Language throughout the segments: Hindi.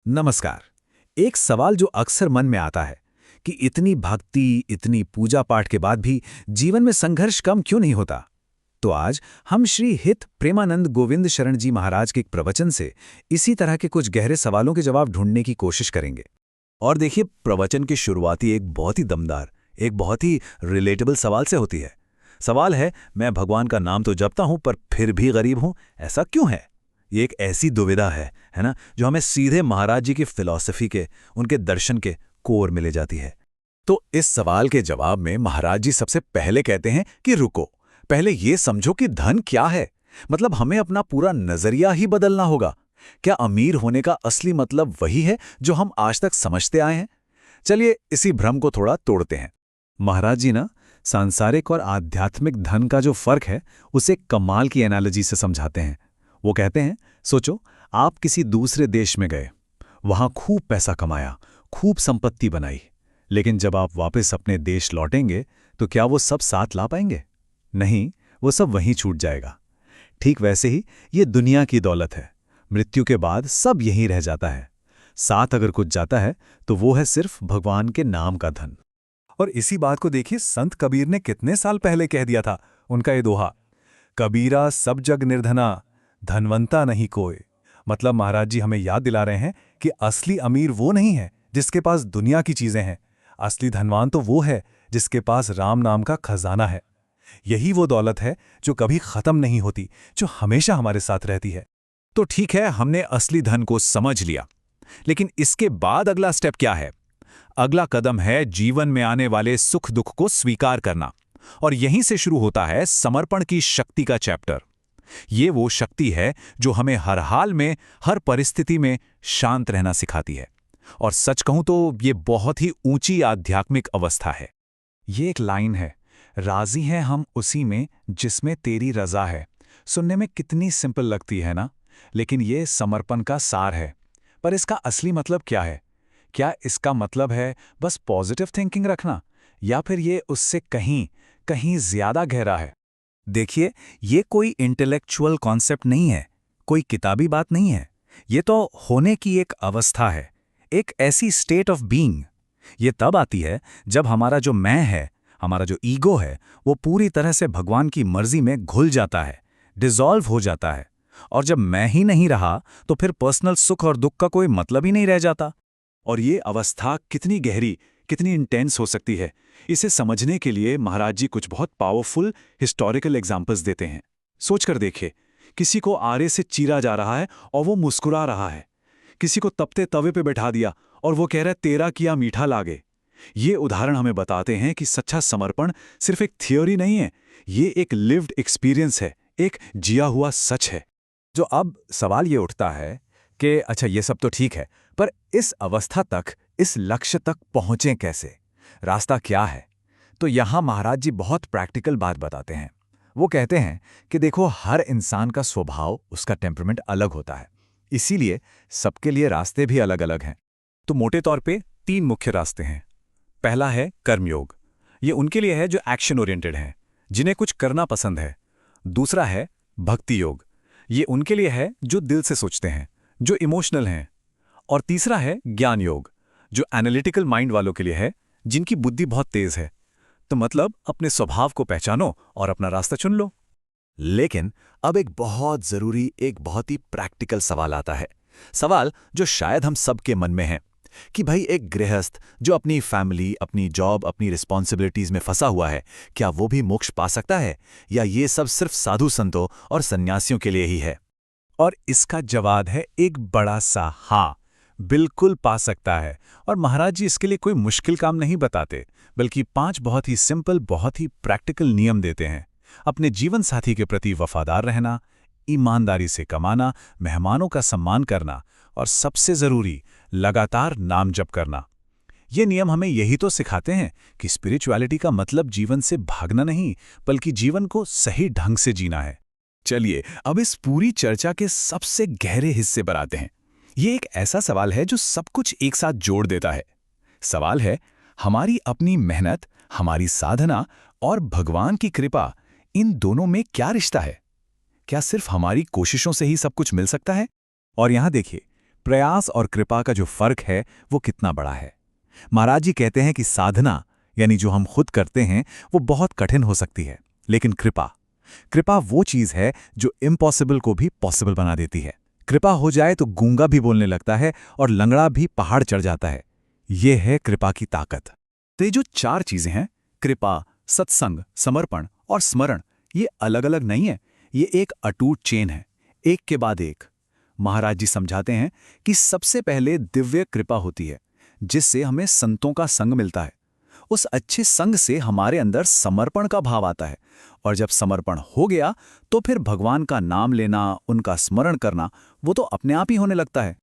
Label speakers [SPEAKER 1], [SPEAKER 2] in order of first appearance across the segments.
[SPEAKER 1] नमस्कार। एक सवाल जो अक्सर मन में आता है कि इतनी भक्ति, इतनी पूजा पाठ के बाद भी जीवन में संघर्ष कम क्यों नहीं होता। तो आज हम श्री हित प्रेमानंद गोविंद शरण जी महाराज के एक प्रवचन से इसी तरह के कुछ गहरे सवालों के जवाब ढूंढने की कोशिश करेंगे।
[SPEAKER 2] और देखिए, प्रवचन की शुरुआती एक बहुत ही दमदार, एक बहुत ही रिलेटेबल सवाल से होती है। सवाल है, मैं भगवान का नाम तो जपता हूं पर फिर भी गरीब हूं, ऐसा क्यों है? ये एक ऐसी दुविधा है ना, जो हमें सीधे महाराज जी की फिलॉसफी के, उनके दर्शन के कोर में ले जाती है।
[SPEAKER 1] तो इस सवाल के जवाब में महाराज जी सबसे पहले कहते हैं कि रुको, पहले ये समझो कि धन क्या है। मतलब हमें अपना पूरा नजरिया ही बदलना होगा। क्या अमीर होने का असली मतलब वही है जो हम आज तक समझते आए हैं? चलिए इसी भ्रम को थोड़ा तोड़ते हैं। महाराज जी ना सांसारिक और आध्यात्मिक धन का जो फर्क है उसे कमाल की एनालॉजी से समझाते हैं। वो कहते हैं, सोचो आप किसी दूसरे देश में गए, वहां खूब पैसा कमाया, खूब संपत्ति बनाई, लेकिन जब आप वापस अपने देश लौटेंगे तो क्या वो सब साथ ला पाएंगे? नहीं, वो सब वहीं छूट जाएगा। ठीक वैसे ही ये दुनिया की दौलत है। मृत्यु के बाद सब यहीं रह जाता है। साथ अगर कुछ जाता है तो वो है सिर्फ भगवान के नाम का धन।
[SPEAKER 3] और इसी बात को देखिए, संत कबीर ने कितने साल पहले कह दिया था। उनका ये दोहा, कबीरा सब जग निर्धना, धनवंता नहीं कोई। मतलब महाराज जी हमें याद दिला रहे हैं कि असली अमीर वो नहीं है जिसके पास दुनिया की चीजें हैं। असली धनवान तो वो है जिसके पास राम नाम का खजाना है। यही वो दौलत है जो कभी खत्म नहीं होती, जो हमेशा हमारे साथ रहती है।
[SPEAKER 1] तो ठीक है, हमने असली धन को समझ लिया, लेकिन इसके बाद अगला स्टेप क्या है? अगला कदम है जीवन में आने वाले सुख दुख को स्वीकार करना। और यहीं से शुरू होता है समर्पण की शक्ति का चैप्टर। ये वो शक्ति है जो हमें हर हाल में, हर परिस्थिति में शांत रहना सिखाती है। और सच कहूं तो ये बहुत ही ऊंची आध्यात्मिक अवस्था है। ये एक लाइन है, राजी हैं हम उसी में जिसमें तेरी रजा है। सुनने में कितनी सिंपल लगती है ना, लेकिन ये समर्पण का सार है। पर इसका असली मतलब क्या है? क्या इसका मतलब है बस पॉजिटिव थिंकिंग रखना, या फिर ये उससे कहीं कहीं ज्यादा गहरा है?
[SPEAKER 2] देखिए, ये कोई इंटेलेक्चुअल कॉन्सेप्ट नहीं है, कोई किताबी बात नहीं है। ये तो होने की एक अवस्था है, एक ऐसी स्टेट ऑफ बीइंग। ये तब आती है जब हमारा जो मैं है, हमारा जो ईगो है, वो पूरी तरह से भगवान की मर्जी में घुल जाता है, डिसॉल्व हो जाता है। और जब मैं ही नहीं रहा तो फिर पर्सनल सुख और दुख का कोई मतलब ही नहीं रह जाता।
[SPEAKER 1] और ये अवस्था कितनी गहरी, कितनी इंटेंस हो सकती है, इसे समझने के लिए महाराज जी कुछ बहुत पावरफुल हिस्टोरिकल एग्जाम्पल्स देते हैं। सोचकर देखिए, किसी को आरे से चीरा जा रहा है और वो मुस्कुरा रहा है। किसी को तपते तवे पे बैठा दिया और वो कह रहा है तेरा किया मीठा लागे। ये उदाहरण हमें बताते हैं कि सच्चा समर्पण सिर्फ एक थियोरी नहीं है, ये एक लिव्ड एक्सपीरियंस है, एक जिया हुआ सच है। जो अब सवाल ये उठता है कि अच्छा ये सब तो ठीक है, पर इस अवस्था तक, इस लक्ष्य तक पहुंचें कैसे? रास्ता क्या है? तो यहां महाराज जी बहुत प्रैक्टिकल बात बताते हैं। वो कहते हैं कि देखो, हर इंसान का स्वभाव, उसका टेम्परामेंट अलग होता है, इसीलिए सबके लिए रास्ते भी अलग अलग हैं। तो मोटे तौर पे 3 मुख्य रास्ते हैं। पहला है कर्मयोग। ये उनके लिए है जो एक्शन ओरिएंटेड हैं, जिन्हें कुछ करना पसंद है। दूसरा है भक्ति योग। ये उनके लिए है जो दिल से सोचते हैं, जो इमोशनल हैं। और तीसरा है ज्ञान योग, जो एनालिटिकल माइंड वालों के लिए है, जिनकी बुद्धि बहुत तेज है। तो मतलब अपने स्वभाव को पहचानो और अपना रास्ता चुन लो।
[SPEAKER 2] लेकिन अब एक बहुत जरूरी, एक बहुत ही प्रैक्टिकल सवाल आता है। सवाल जो शायद हम सबके मन में है कि भाई, एक गृहस्थ जो अपनी फैमिली, अपनी जॉब, अपनी रिस्पॉन्सिबिलिटीज में फंसा हुआ है, क्या वो भी मोक्ष पा सकता है, या ये सब सिर्फ साधु संतों और सन्यासियों के लिए ही है?
[SPEAKER 1] और इसका जवाब है एक बड़ा सा हाँ, बिल्कुल पा सकता है। और महाराज जी इसके लिए कोई मुश्किल काम नहीं बताते, बल्कि 5 बहुत ही सिंपल, बहुत ही प्रैक्टिकल नियम देते हैं। अपने जीवन साथी के प्रति वफादार रहना, ईमानदारी से कमाना, मेहमानों का सम्मान करना, और सबसे जरूरी, लगातार नाम जप करना। ये नियम हमें यही तो सिखाते हैं कि स्पिरिचुअलिटी का मतलब जीवन से भागना नहीं, बल्कि जीवन को सही ढंग से जीना है। चलिए अब इस पूरी चर्चा के सबसे गहरे हिस्से पर आते हैं। ये एक ऐसा सवाल है जो सब कुछ एक साथ जोड़ देता है। सवाल है, हमारी अपनी मेहनत, हमारी साधना और भगवान की कृपा, इन दोनों में क्या रिश्ता है? क्या सिर्फ हमारी कोशिशों से ही सब कुछ मिल सकता है? और यहां देखिए, प्रयास और कृपा का जो फर्क है वो कितना बड़ा है। महाराज जी कहते हैं कि साधना यानी जो हम खुद करते हैं वो बहुत कठिन हो सकती है, लेकिन कृपा वो चीज है जो इम्पॉसिबल को भी पॉसिबल बना देती है। कृपा हो जाए तो गूंगा भी बोलने लगता है और लंगड़ा भी पहाड़ चढ़ जाता है। ये है कृपा की ताकत। तो ये जो 4 चीजें हैं, कृपा, सत्संग, समर्पण और स्मरण, ये अलग अलग नहीं है, ये एक अटूट चेन है, एक के बाद एक। महाराज जी समझाते हैं कि सबसे पहले दिव्य कृपा होती है, जिससे हमें संतों का संग मिलता है। उस अच्छे संग से हमारे अंदर समर्पण का भाव आता है, और जब समर्पण हो गया तो फिर भगवान का नाम लेना, उनका स्मरण करना, वो तो अपने आप ही होने लगता है।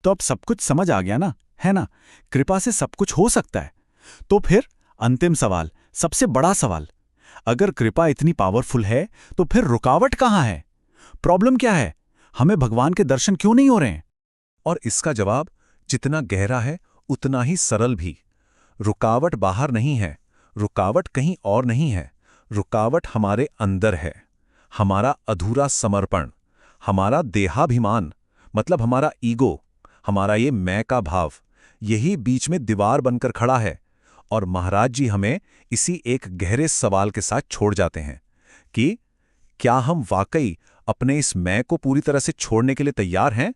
[SPEAKER 1] तो अब सब कुछ समझ आ गया ना, है ना? कृपा से सब कुछ हो सकता है। तो फिर अंतिम सवाल, सबसे बड़ा सवाल, अगर कृपा इतनी पावरफुल है तो फिर रुकावट कहाँ है? प्रॉब्लम क्या है? हमें भगवान के दर्शन क्यों नहीं हो रहे हैं?
[SPEAKER 3] और इसका जवाब जितना गहरा है उतना ही सरल भी। रुकावट बाहर नहीं है, रुकावट कहीं और नहीं है, रुकावट हमारे अंदर है। हमारा अधूरा समर्पण, हमारा देहाभिमान, मतलब हमारा ईगो, हमारा ये मैं का भाव, यही बीच में दीवार बनकर खड़ा है। और महाराज जी हमें इसी एक गहरे सवाल के साथ छोड़ जाते हैं कि क्या हम वाकई अपने इस मैं को पूरी तरह से छोड़ने के लिए तैयार हैं?